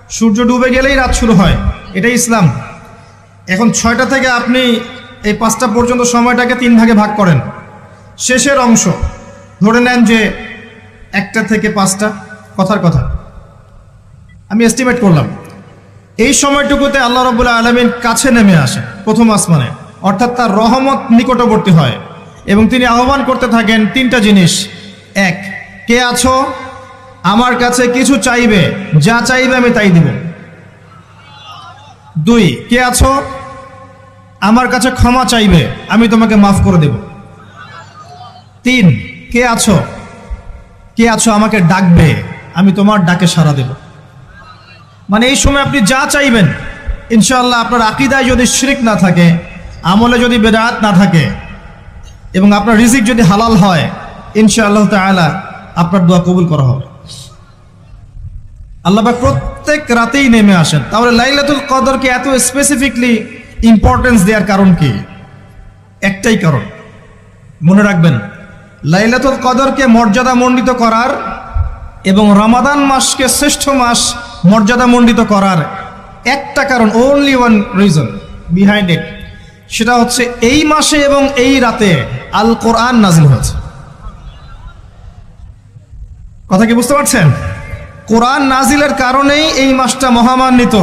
সূর্য ডুবে গেলেই রাত শুরু হয়, এটাই ইসলাম। এখন 6টা থেকে আপনি এই 5টা পর্যন্ত সময়টাকে 3 ভাগে ভাগ করেন। শেষের অংশ ধরে নেন যে 1টা থেকে 5টা, কথার কথা আমি এস্টিমেট করলাম, এই সময়টুকুতে আল্লাহ রাব্বুল আলামিন কাছে নেমে আসে প্রথম আসমানে, অর্থাৎ তার রহমত নিকটবর্তী হয় এবং তিনি আহ্বান করতে থাকেন 3টা জিনিস। 1, কে আছো আমার কাছে কিছু চাইবে, যা চাইবে আমি তাই দিব। 2, কে আছো আমার কাছে ক্ষমা চাইবে, আমি তোমাকে মাফ করে দেব। 3, কে আছো আমাকে ডাকবে, আমি তোমার ডাকে সাড়া দেব। মানে এই সময় আপনি যা চাইবেন ইনশাআল্লাহ, আপনার আকীদায় যদি শিরক না থাকে, আমলে যদি বেদাত না থাকে এবং আপনার রিজিক যদি হালাল হয়, ইনশাআল্লাহ তাআলা আপনার দোয়া কবুল করা হবে। আল্লাহ পাক প্রত্যেক রাতেই নেমে আসেন। তাহলে লাইলাতুল কদরকে এত স্পেসিফিকলি ইম্পর্টেন্স দেওয়ার কারণ কি? একটাই কারণ, মনে রাখবেন, লাইলাতুল কদরকে মর্যাদা মণ্ডিত করার এবং রমাদান মাসকে শ্রেষ্ঠ মাস মর্যাদা মণ্ডিত করার একটা কারণ, only one reason behind it, সেটা হচ্ছে এই মাসে এবং এই রাতে আল কোরআন নাজিল হয়েছে। কথা কি বুঝতে পারছেন? কোরআন নাজিলের কারণেই এই মাসটা মহামান্বিত।